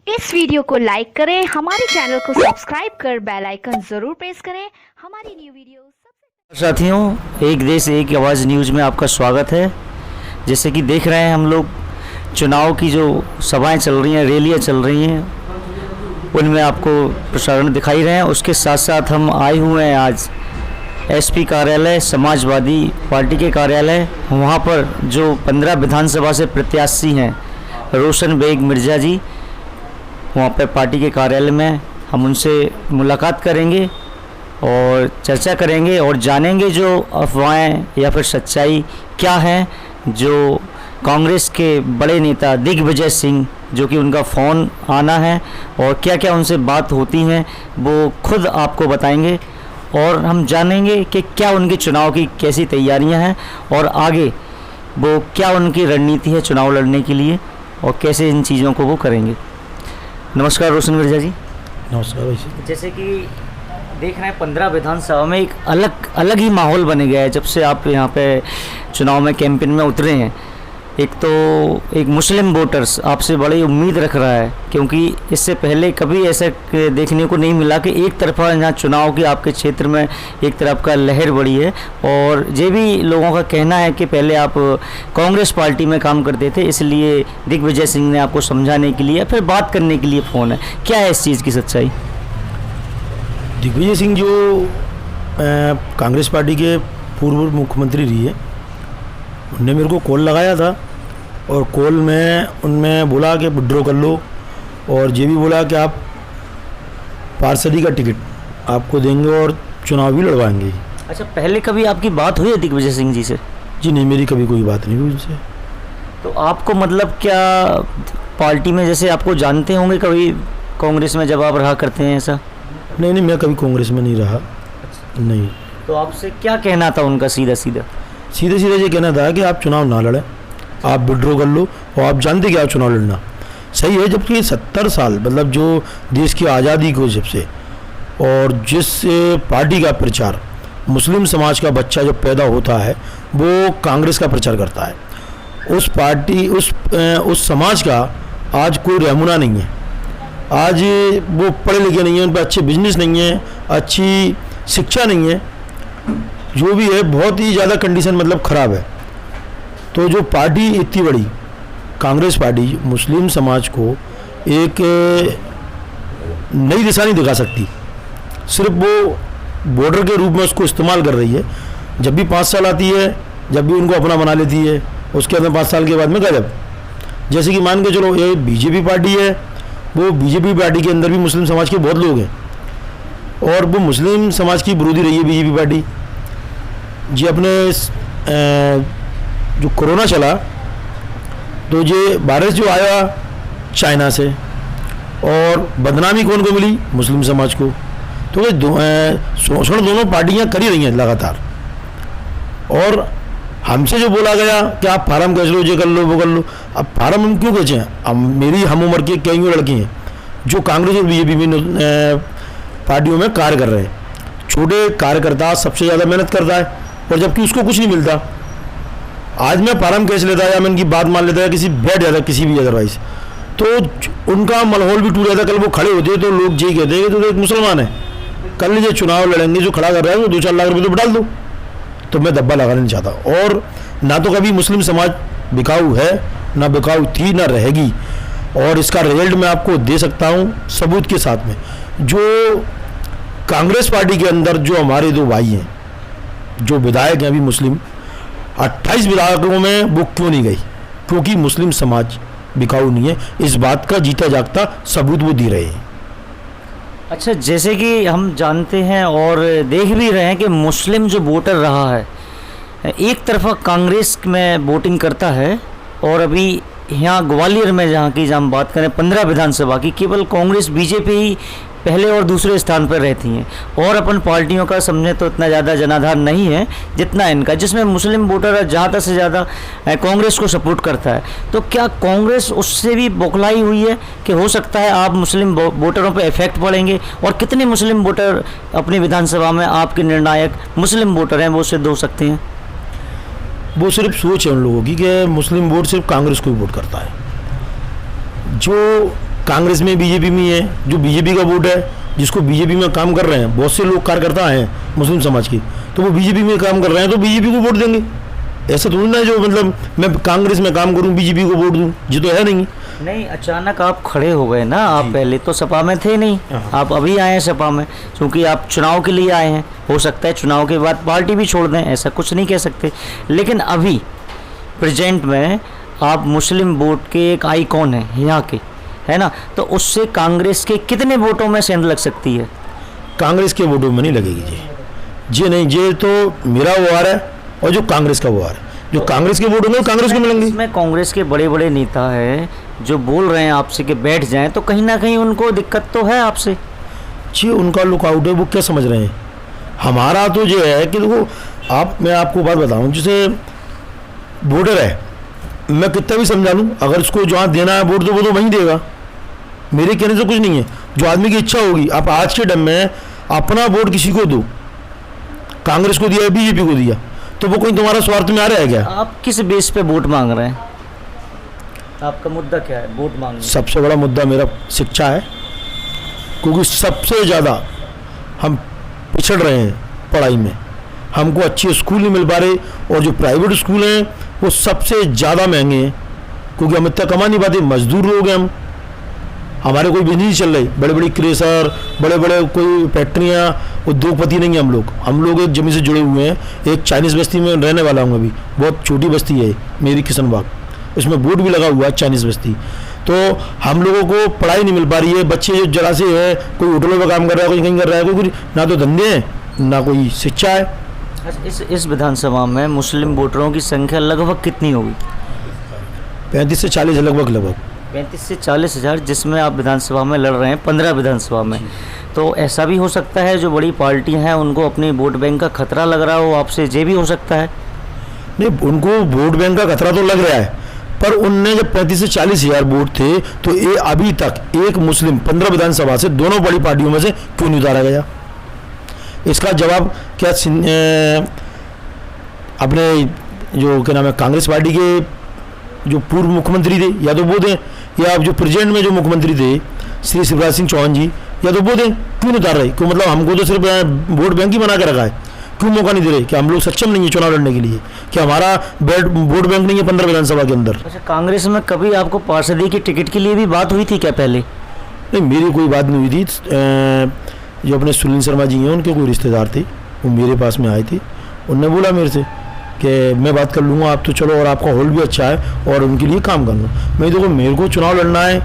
इस वीडियो को लाइक करें, हमारे चैनल को सब्सक्राइब कर बेल आइकन जरूर प्रेस करें हमारी न्यू वीडियो सबसे। साथियों, एक देश एक आवाज़ न्यूज़ में आपका स्वागत है। जैसे कि देख रहे हैं हम लोग चुनाव की जो सभाएं चल रही हैं, रैलियां चल रही हैं, उनमें आपको प्रसारण दिखाई रहे हैं। उसके साथ साथ हम आए हुए हैं आज एसपी कार्यालय, समाजवादी पार्टी के कार्यालय। वहाँ पर जो 15 विधानसभा से प्रत्याशी हैं रोशन बेग मिर्ज़ा जी, वहाँ पर पार्टी के कार्यालय में हम उनसे मुलाकात करेंगे और चर्चा करेंगे और जानेंगे जो अफवाहें या फिर सच्चाई क्या है। जो कांग्रेस के बड़े नेता दिग्विजय सिंह, जो कि उनका फ़ोन आना है और क्या क्या उनसे बात होती हैं, वो खुद आपको बताएंगे और हम जानेंगे कि क्या उनके चुनाव की कैसी तैयारियां हैं और आगे वो क्या उनकी रणनीति है चुनाव लड़ने के लिए और कैसे इन चीज़ों को वो करेंगे। नमस्कार रोशन मिर्ज़ा जी। नमस्कार भाई। जैसे कि देख रहे हैं 15 विधानसभा में एक अलग ही माहौल बन गया है जब से आप यहाँ पे चुनाव में कैंपेन में उतरे हैं। एक तो एक मुस्लिम वोटर्स आपसे बड़ी उम्मीद रख रहा है, क्योंकि इससे पहले कभी ऐसा देखने को नहीं मिला कि एक तरफा यहाँ चुनाव की आपके क्षेत्र में एक तरफ का लहर बढ़ी है। और ये भी लोगों का कहना है कि पहले आप कांग्रेस पार्टी में काम करते थे, इसलिए दिग्विजय सिंह ने आपको समझाने के लिए फिर बात करने के लिए फ़ोन है। क्या है इस चीज़ की सच्चाई? दिग्विजय सिंह जो कांग्रेस पार्टी के पूर्व मुख्यमंत्री रही है, उनने मेरे को कॉल लगाया था और कॉल में उनमें बोला कि विड्रॉ कर लो और ये भी बोला कि आप पार्षदी का टिकट आपको देंगे और चुनाव भी लड़वाएंगे। अच्छा, पहले कभी आपकी बात हुई है दिग्विजय सिंह जी से? जी नहीं, मेरी कभी कोई बात नहीं हुई उनसे। तो आपको मतलब क्या पार्टी में जैसे आपको जानते होंगे, कभी कांग्रेस में जब आप रहा करते हैं ऐसा? नहीं, मैं कभी कांग्रेस में नहीं रहा। नहीं। तो आपसे क्या कहना था उनका? सीधा ये कहना था कि आप चुनाव ना लड़ें, आप विड्रॉ कर लो और आप जानते कि आप चुनाव लड़ना सही है। जबकि 70 साल मतलब जो देश की आज़ादी को जब से और जिस पार्टी का प्रचार मुस्लिम समाज का बच्चा जब पैदा होता है वो कांग्रेस का प्रचार करता है, उस पार्टी उस समाज का आज कोई रहनुमा नहीं है। आज वो पढ़े लिखे नहीं हैं, उन पर अच्छे बिजनेस नहीं है, अच्छी शिक्षा नहीं है, जो भी है बहुत ही ज़्यादा कंडीशन मतलब ख़राब है। तो जो पार्टी इतनी बड़ी कांग्रेस पार्टी मुस्लिम समाज को एक नई दिशा नहीं दिखा सकती, सिर्फ वो बॉर्डर के रूप में उसको इस्तेमाल कर रही है। जब भी 5 साल आती है, जब भी उनको अपना बना लेती है, उसके अंदर 5 साल के बाद में गजब। जैसे कि मान के चलो ये बीजेपी पार्टी है, वो बीजेपी पार्टी के अंदर भी मुस्लिम समाज के बहुत लोग हैं और वो मुस्लिम समाज की विरोधी रही है बीजेपी पार्टी। जी अपने जो कोरोना चला तो ये वायरस जो आया चाइना से और बदनामी कौन को मिली? मुस्लिम समाज को। तो ये शोषण दोनों पार्टियां कर ही रही हैं लगातार। और हमसे जो बोला गया कि आप फार्म कैसे लो, ये कर लो, वो कर लो। अब फार्म हम क्यों कैसे हैं? अब मेरी हम उम्र के कई लड़की हैं जो कांग्रेस और बीजेपी में पार्टियों में कार्य कर रहे हैं। छोटे कार्यकर्ता सबसे ज़्यादा मेहनत करता है और जबकि उसको कुछ नहीं मिलता। आज मैं फार्म कैसे लेता है या मैं इनकी बात मान लेता है, किसी बैठ जाता किसी भी अदरवाइज, तो उनका माहौल भी टूट जाता। कल वो खड़े होते तो लोग यही कहते हैं कि तो एक मुसलमान है, कल जो चुनाव लड़ेंगे जो खड़ा कर रहा है वो 2-4 लाख रुपये तो डाल दो। तो मैं धब्बा लगाना नहीं चाहता। और ना तो कभी मुस्लिम समाज बिकाऊ है, ना बिकाऊ थी, ना रहेगी। और इसका रिजल्ट मैं आपको दे सकता हूँ सबूत के साथ में। जो कांग्रेस पार्टी के अंदर जो हमारे 2 भाई हैं, जो विधायक हैं अभी मुस्लिम, 28 विधायकों में वो क्यों नहीं गई? क्योंकि मुस्लिम समाज बिकाऊ नहीं है। इस बात का जीता जागता सबूत वो दे रहे हैं। अच्छा, जैसे कि हम जानते हैं और देख भी रहे हैं कि मुस्लिम जो वोटर रहा है एक तरफा कांग्रेस में वोटिंग करता है और अभी यहाँ ग्वालियर में जहाँ की हम बात करें 15 विधानसभा की, केवल कांग्रेस बीजेपी ही पहले और दूसरे स्थान पर रहती हैं और अपन पार्टियों का समझे तो इतना ज़्यादा जनाधार नहीं है जितना इनका, जिसमें मुस्लिम वोटर ज़्यादा से ज़्यादा कांग्रेस को सपोर्ट करता है। तो क्या कांग्रेस उससे भी बौखलाई हुई है कि हो सकता है आप मुस्लिम वोटरों पर इफेक्ट पड़ेंगे? और कितने मुस्लिम वोटर अपनी विधानसभा में आपके निर्णायक मुस्लिम वोटर हैं वो सिद्ध हो सकते हैं? वो सिर्फ सोच है उन लोगों की कि मुस्लिम वोट सिर्फ कांग्रेस को ही वोट करता है। जो कांग्रेस में बीजेपी में है, जो बीजेपी का वोट है, जिसको बीजेपी में काम कर रहे हैं, बहुत से लोग कार्यकर्ता हैं मुस्लिम समाज के, तो वो बीजेपी में काम कर रहे हैं तो बीजेपी को वोट देंगे। ऐसा थोड़ी ना जो मतलब मैं कांग्रेस में काम करूं बीजेपी को वोट दूं, ये तो है नहीं। नहीं, अचानक आप खड़े हो गए ना, आप पहले तो सपा में थे नहीं, आप अभी आए हैं सपा में, क्योंकि आप चुनाव के लिए आए हैं। हो सकता है चुनाव के बाद पार्टी भी छोड़ दें, ऐसा कुछ नहीं कह सकते, लेकिन अभी प्रेजेंट में आप मुस्लिम वोट के एक आइकॉन हैं यहाँ के, है ना, तो उससे कांग्रेस के कितने वोटों में सेंध लग सकती है? कांग्रेस के वोटों में नहीं लगेगी जी नहीं, ये तो मेरा वार है और जो कांग्रेस का वार है, जो कांग्रेस के वोट होंगे कांग्रेस को मिलेंगे। इसमें कांग्रेस के बड़े बड़े नेता हैं जो बोल रहे हैं आपसे कि बैठ जाएं, तो कहीं ना कहीं उनको दिक्कत तो है आपसे। जी उनका लुकआउट है, वो क्या समझ रहे हैं। हमारा तो ये है कि देखो मैं आपको बात बताऊं, जैसे वोटर है, मैं कितना भी समझा लूँ, अगर उसको जहाँ देना है वोट तो वो तो वहीं देगा, मेरे कहने से कुछ नहीं है। जो आदमी की इच्छा होगी, आप आज के टाइम में अपना वोट किसी को दो, कांग्रेस को दिया बीजेपी को दिया, तो वो कोई तुम्हारा स्वार्थ में आ रहा है क्या? आप किस बेस पे वोट मांग रहे हैं? आपका मुद्दा क्या है वोट मांगने? सबसे बड़ा मुद्दा मेरा शिक्षा है, क्योंकि सबसे ज़्यादा हम पिछड़ रहे हैं पढ़ाई में, हमको अच्छे स्कूल नहीं मिल पा रहे, और जो प्राइवेट स्कूल हैं वो सबसे ज़्यादा महंगे हैं, क्योंकि हम इतना कमा नहीं पाते, मजदूर लोग हैं हम, हमारे कोई बिजनेस नहीं चल रही, बड़े बड़ी क्रेशर, बड़े बड़े कोई फैक्ट्रियाँ, उद्योगपति नहीं हैं हम लोग एक जमीन से जुड़े हुए हैं। एक चाइनीज़ बस्ती में रहने वाला हूँ अभी, बहुत छोटी बस्ती है मेरी, किशनबाग, उसमें बोर्ड भी लगा हुआ है चाइनीज़ बस्ती। तो हम लोगों को पढ़ाई नहीं मिल पा रही है, बच्चे जो जरा से है, कोई होटलों में काम कर रहा है, कोई कहीं कर रहा है, कोई ना तो धंधे हैं ना कोई शिक्षा है। इस विधानसभा में मुस्लिम वोटरों की संख्या लगभग कितनी होगी? 35 से 40 लगभग 35 से 40 हज़ार, जिसमें आप विधानसभा में लड़ रहे हैं 15 विधानसभा में, तो ऐसा भी हो सकता है जो बड़ी पार्टियां हैं उनको अपनी वोट बैंक का खतरा लग रहा हो आपसे, ये भी हो सकता है? नहीं, उनको वोट बैंक का खतरा तो लग रहा है, पर उनने जब 35 से 40 हज़ार वोट थे तो ये अभी तक एक मुस्लिम 15 विधानसभा से दोनों बड़ी पार्टियों में से क्यों नहीं उतारा गया? इसका जवाब क्या अपने जो क्या नाम है कांग्रेस पार्टी के जो पूर्व मुख्यमंत्री थे या तो वो दें, या जो प्रेजेंट में जो मुख्यमंत्री थे श्री शिवराज सिंह चौहान जी, या तो वो दें। क्यों नहीं उतार रहे? क्यों मतलब हमको तो सिर्फ वोट बैंक ही बना के रखा है, क्यों मौका नहीं दे रहे? कि हम लोग सक्षम नहीं है चुनाव लड़ने के लिए? कि हमारा वोट बैंक नहीं है 15 विधानसभा के अंदर? अच्छा, कांग्रेस में कभी आपको पार्षदी की टिकट के लिए भी बात हुई थी क्या पहले? नहीं, मेरी कोई बात नहीं हुई थी। जो अपने सुनील शर्मा जी हैं उनके कोई रिश्तेदार थे, वो मेरे पास में आए थे, उनने बोला मेरे से कि मैं बात कर लूँगा, आप तो चलो, और आपका होल्ड भी अच्छा है और उनके लिए काम करना। मैं देखो मेरे को चुनाव लड़ना है,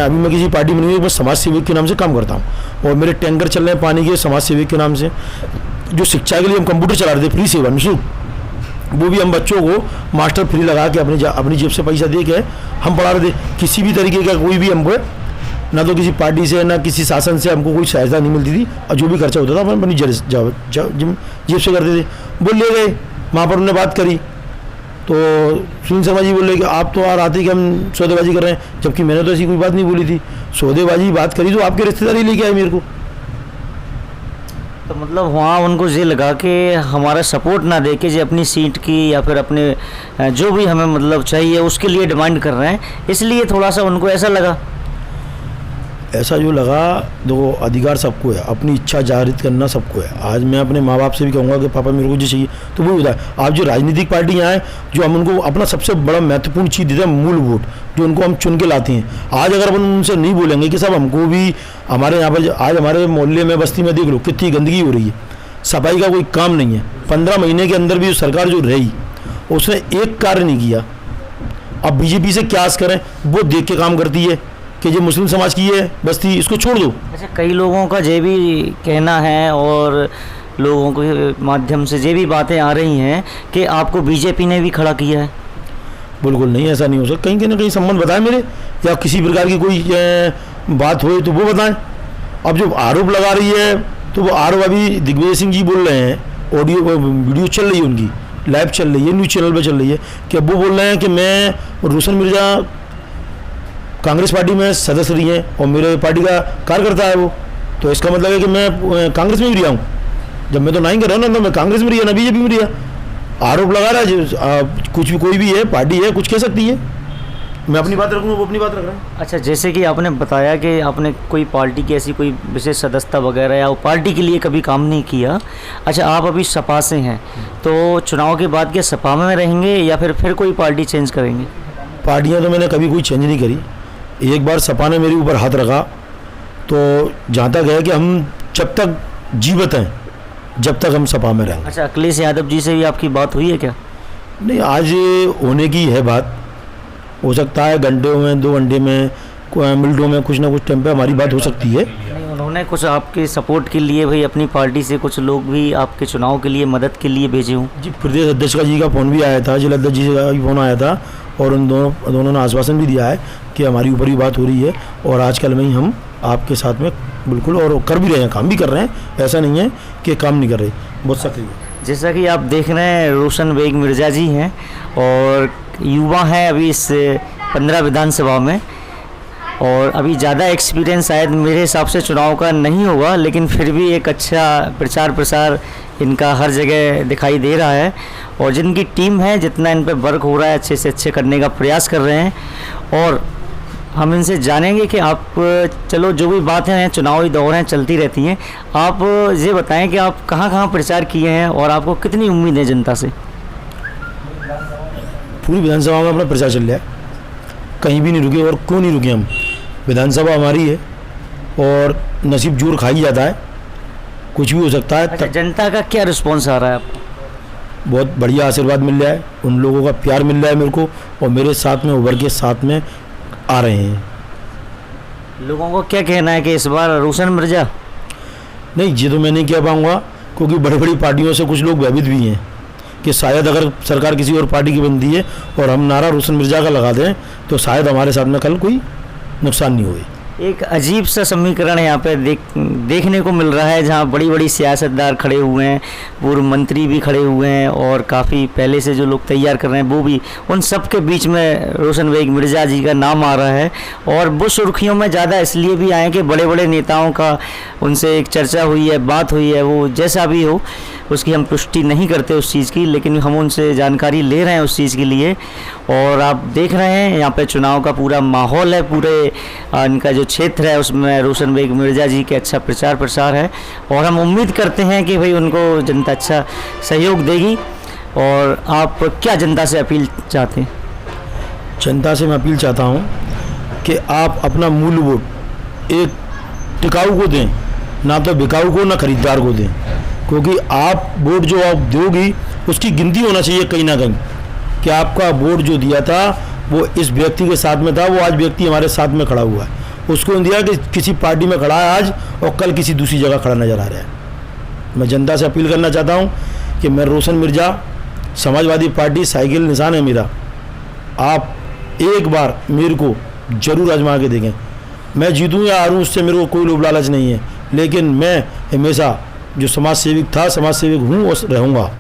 अभी मैं किसी पार्टी में नहीं हूँ, बस समाज सेवक के नाम से काम करता हूँ, और मेरे टैंकर चल रहे हैं पानी के समाज सेवक के नाम से। जो शिक्षा के लिए हम कंप्यूटर चला रहे थे फ्री सेवा निःशुल्क, वो भी हम बच्चों को मास्टर फ्री लगा के अपनी जेब से पैसा दे के हम पढ़ा रहे थे। किसी भी तरीके का कोई भी हमको ना तो किसी पार्टी से ना किसी शासन से हमको कोई सहायता नहीं मिलती थी, और जो भी खर्चा होता था हम अपनी जेब से करते थे। वो ले गए, वहाँ पर उन्होंने बात करी तो सुनील शर्मा जी बोले कि आप तो यार आते कि हम सौदेबाजी कर रहे हैं, जबकि मैंने तो ऐसी कोई बात नहीं बोली थी। सौदेबाजी बात करी तो आपके रिश्तेदार ही लेके आए मेरे को। तो मतलब वहाँ उनको ये लगा कि हमारा सपोर्ट ना दे के जो अपनी सीट की या फिर अपने जो भी हमें मतलब चाहिए उसके लिए डिमांड कर रहे हैं, इसलिए थोड़ा सा उनको ऐसा लगा। ऐसा जो लगा, देखो अधिकार सबको है, अपनी इच्छा जाहिर करना सबको है। आज मैं अपने माँ बाप से भी कहूँगा कि पापा मेरे को जो चाहिए तो वो होता है। आप जो राजनीतिक पार्टियाँ हैं, जो हम उनको अपना सबसे बड़ा महत्वपूर्ण चीज़ देते हैं मूल वोट, जो उनको हम चुन के लाते हैं। आज अगर अपन उनसे नहीं बोलेंगे कि साहब हमको भी हमारे यहाँ पर आज हमारे मोहल्ले में बस्ती में देख लो कितनी गंदगी हो रही है, सफाई का कोई काम नहीं है। 15 महीने के अंदर भी जो सरकार जो रही उसने एक कार्य नहीं किया। अब बीजेपी से क्या आस करें? वो देख के काम करती है कि ये मुस्लिम समाज की है बस्ती, इसको छोड़ दो। अच्छा, कई लोगों का ये भी कहना है और लोगों के माध्यम से ये भी बातें आ रही हैं कि आपको बीजेपी ने भी खड़ा किया है। बिल्कुल नहीं, ऐसा नहीं हो सकता। कहीं ना कहीं संबंध बताएं मेरे, या किसी प्रकार की कोई बात हो तो वो बताएं। अब जो आरोप लगा रही है तो वो आरोप अभी दिग्विजय सिंह जी बोल रहे हैं, ऑडियो वीडियो चल रही है उनकी, लाइव चल रही है, न्यूज़ चैनल पर चल रही है, कि अब वो बोल रहे हैं कि मैं रोशन मिर्जा कांग्रेस पार्टी में सदस्य रही हैं और मेरे पार्टी का कार्यकर्ता है वो, तो इसका मतलब है कि मैं कांग्रेस में भी रहा हूँ। जब मैं तो नहीं कर रहा हूँ ना, मैं कांग्रेस में रहा ना बीजेपी में रहा। आरोप लगा रहा है, कुछ भी कोई भी है पार्टी है कुछ कह सकती है। मैं अपनी बात रखूँगा, वो अपनी बात रख रहा है। अच्छा, जैसे कि आपने बताया कि आपने कोई पार्टी की ऐसी कोई विशेष सदस्यता वगैरह या वो पार्टी के लिए कभी काम नहीं किया। अच्छा, आप अभी सपा से हैं, तो चुनाव के बाद क्या सपा में रहेंगे या फिर कोई पार्टी चेंज करेंगे? पार्टियाँ तो मैंने कभी कोई चेंज नहीं करी। एक बार सपा ने मेरे ऊपर हाथ रखा, तो जहाँ तक है कि हम जब तक जीवित हैं, जब तक हम सपा में रहेंगे। अच्छा, अखिलेश यादव जी से भी आपकी बात हुई है क्या? नहीं, आज होने की है बात, हो सकता है घंटों में, 2 घंटे में, मिनटों में, कुछ ना कुछ टाइम पे हमारी बात हो सकती है। नहीं, उन्होंने कुछ आपके सपोर्ट के लिए भाई अपनी पार्टी से कुछ लोग भी आपके चुनाव के लिए मदद के लिए भेजे हों? जी, प्रदेश अध्यक्ष जी का फ़ोन भी आया था, जिला अध्यक्ष जी का भी फ़ोन आया था, और उन दोनों ने आश्वासन भी दिया है कि हमारी ऊपर ही बात हो रही है और आजकल में ही हम आपके साथ में बिल्कुल, और कर भी रहे हैं, काम भी कर रहे हैं, ऐसा नहीं है कि काम नहीं कर रहे, बहुत सक्रिय है। जैसा कि आप देख रहे हैं, रोशन बेग मिर्ज़ा जी हैं और युवा हैं अभी इस 15 विधानसभा में, और अभी ज़्यादा एक्सपीरियंस शायद मेरे हिसाब से चुनाव का नहीं होगा, लेकिन फिर भी एक अच्छा प्रचार प्रसार इनका हर जगह दिखाई दे रहा है, और जिनकी टीम है जितना इन पे वर्क हो रहा है अच्छे से अच्छे करने का प्रयास कर रहे हैं। और हम इनसे जानेंगे कि आप, चलो जो भी बातें हैं, चुनावी दौर हैं, चलती रहती हैं, आप ये बताएं कि आप कहाँ कहाँ प्रचार किए हैं और आपको कितनी उम्मीद है जनता से? पूरी विधानसभा में अपना प्रचार चल रहा है, कहीं भी नहीं रुके, और क्यों नहीं रुके हम? विधानसभा हमारी है और नसीब जोर खा ही जाता है, कुछ भी हो सकता है। अच्छा, जनता का क्या रिस्पॉन्स आ रहा है आपको? बहुत बढ़िया आशीर्वाद मिल रहा है, उन लोगों का प्यार मिल रहा है मेरे को, और मेरे साथ में उभर के साथ में आ रहे हैं। लोगों को क्या कहना है कि इस बार रोशन मिर्ज़ा? नहीं, ये तो मैं नहीं कह पाऊँगा, क्योंकि बड़ी बड़ी पार्टियों से कुछ लोग भयभीत भी हैं कि शायद अगर सरकार किसी और पार्टी की बनती है और हम नारा रोशन मिर्ज़ा का लगा दें, तो शायद हमारे साथ में कल कोई नुकसान नहीं होए। एक अजीब सा समीकरण यहाँ पे देखने को मिल रहा है, जहाँ बड़ी बड़ी सियासतदार खड़े हुए हैं, पूर्व मंत्री भी खड़े हुए हैं, और काफ़ी पहले से जो लोग तैयार कर रहे हैं वो भी, उन सब के बीच में रोशन बेग मिर्ज़ा जी का नाम आ रहा है। और वो सुर्खियों में ज़्यादा इसलिए भी आए कि बड़े बड़े नेताओं का उनसे एक चर्चा हुई है, बात हुई है, वो जैसा भी हो उसकी हम पुष्टि नहीं करते उस चीज़ की, लेकिन हम उनसे जानकारी ले रहे हैं उस चीज़ के लिए। और आप देख रहे हैं यहाँ पे चुनाव का पूरा माहौल है, पूरे इनका जो क्षेत्र है उसमें रोशन बेग मिर्ज़ा जी के अच्छा प्रचार प्रसार है, और हम उम्मीद करते हैं कि भाई उनको जनता अच्छा सहयोग देगी। और आप क्या जनता से अपील चाहते हैं? जनता से मैं अपील चाहता हूँ कि आप अपना मूल वोट एक टिकाऊ को दें, ना तो बिकाऊ को, ना खरीदार को दें, क्योंकि आप वोट जो आप दोगी उसकी गिनती होना चाहिए कहीं ना कहीं कि आपका वोट जो दिया था वो इस व्यक्ति के साथ में था, वो आज व्यक्ति हमारे साथ में खड़ा हुआ है, उसको दिया कि किसी पार्टी में खड़ा है आज और कल किसी दूसरी जगह खड़ा नज़र आ रहा है। मैं जनता से अपील करना चाहता हूँ कि मैं रोशन मिर्ज़ा, समाजवादी पार्टी साइकिल निशान है मेरा, आप एक बार मेरे को ज़रूर आजमा के देखें। मैं जीतूँ या हारूँ उससे मेरे को कोई लोभ लालच नहीं है, लेकिन मैं हमेशा जो समाज सेवक था, समाज सेवक हूँ और रहूँगा।